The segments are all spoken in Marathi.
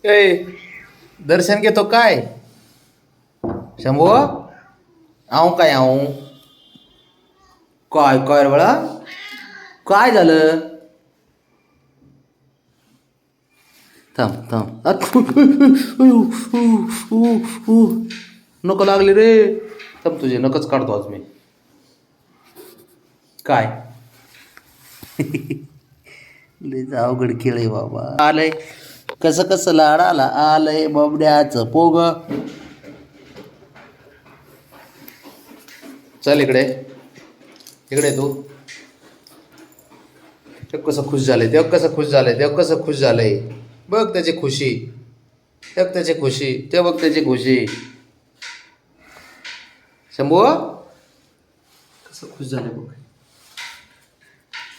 ए दर्शन घेतो काय शंभू आऊ काय आऊ काय काय रे बाळा काय झालं थांब थांब नको लागले रे थांब तुझे नकच काढतो आज मी काय लय अवघड खेळ आहे बाबा आलंय कसं कसं लाड आला आलंय बबड्याचं पोग चल इकडे इकडे तू ते कसं खुश झालंय तेव्हा कसं खुश झालंय तेव्हा कसं खुश झालंय बघ त्याची खुशी तेव्हा त्याची खुशी ते बघ त्याची खुशी शंभू कसं खुश झालंय बघ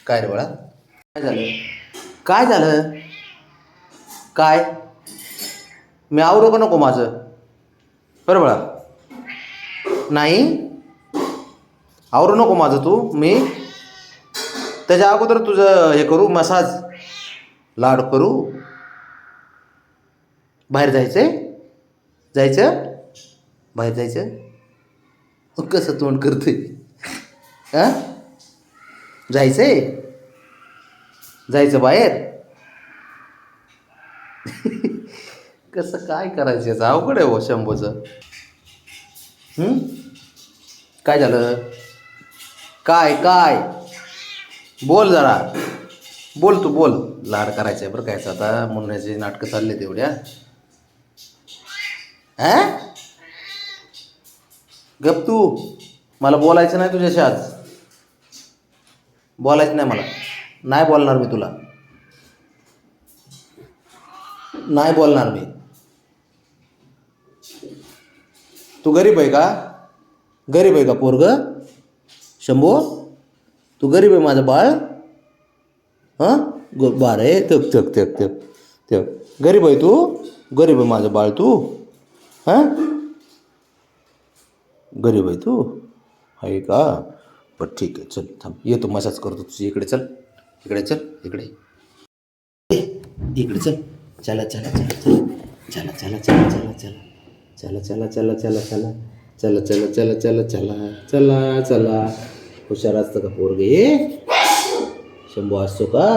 काय रे बाळा काय झालं काय झालं काय मी आवरू का नको माझं बरं बाळा नाही आवरू नको माझं तू मी त्याच्या अगोदर तुझं हे करू मसाज लाड करू बाहेर जायचंय जायचं बाहेर जायचं कसं तोंड करते हां जायचंय जायचं बाहेर कसं काय करायचं याचं अवघड आहे हो शंभूचं काय झालं काय काय बोल जरा बोल तू बोल लाड करायचं आहे बरं कायचं आता मुन्याची नाटकं चालले तेवढ्या गप तू मला बोलायचं नाही तुझ्याशी आज बोलायचं नाही मला नाही बोलणार मी तुला नाही बोलणार मी तू गरीब आहे का गरीब आहे का पोरग शंभू तू गरीब आहे माझं बाळ हां बाळ आहे तप तप तप तप तप गरीब आहे तू गरीब आहे माझं बाळ तू हां गरीब आहे तू आहे का बरं ठीक आहे चल थांब येतो मसाज करतो तुझी इकडे चल इकडे चल इकडे इकडे चल चला चला चला चला चला चला चला चला चला चला चला चला चला चला चला चला चला चला हुशार असतं का पोरगे शंभू असतो का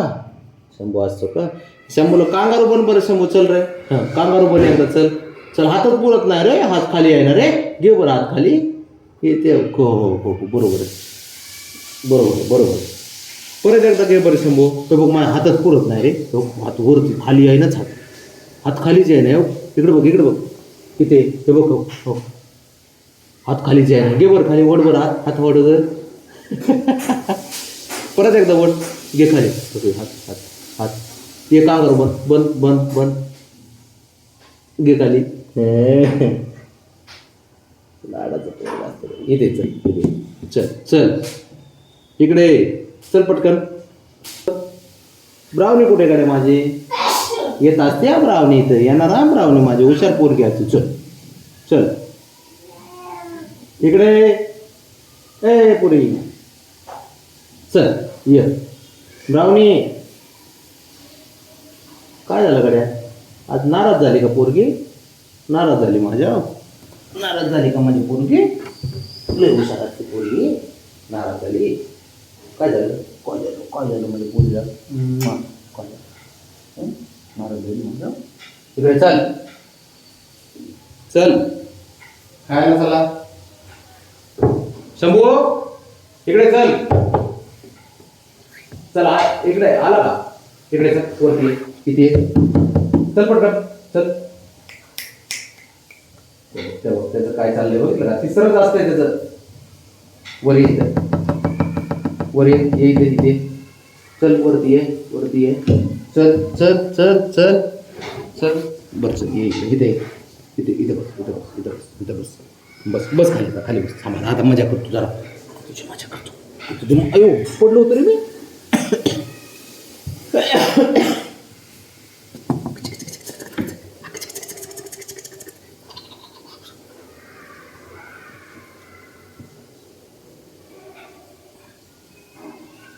शंभू असतो का शंभूला कांगारू बन बरं शंभू चल रे हां कांगारू बन एकदा चल चल हातच पुरत नाही रे हात खाली आहे ना रे घे बरं हात खाली हे ते हो हो हो हो बरोबर आहे बरोबर आहे बरोबर आहे परत एकदा घे बरं शंभू तर बघ माझ्या हातच पुरत नाही रे तो हात वरती खाली आहे नाच हात हात खालीच आहे ना हो इकडे बघ किती हे बघ हो हात खालीच आहे ना घे बरं खाली वड बरं हात वड परत एकदा वड घे खाली हात हात हात ते कांगारू बन बन बन बन घे खाली लाडाचं इथे चल इथे चल चल इकडे चल पटकन ब्राउनी कुठे कडे माझी येत असते हा ब्राउनी इथं येणार हा ब्राउनी माझी हुशार पोरगी असते चल चल इकडे ए पुरी चल ये ब्राउनी काय झालं गड्या आज नाराज झाली का पोरगी नाराज झाली माझ्या नाराज झाली का माझी पोरगी लय हुशार असते पोरगी नाराज झाली काय झालं काय झालं माझ्या पोरीला काय झालं नाराज झाली माझ्या इकडे चल चल खायला चला शंभू इकडे चल चला इकडे आला का इकडे चल वरती किती चल पटकन चल त्याचं काय चाललंय बघितलं का तिसरंच असतंय त्याचं वरी वर ये इथे चल वरती ये चल चल चल चल चल बरं चल ये इथे इथे बस बस बस खाली बस थांबा आता मजा करतो जरा तुझी मजा करतो तुझं अयो पडलो होतो रे मी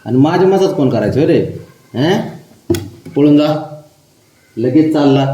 आणि माझे मसाज कोण करायचं रे पळून जा लगेच चालला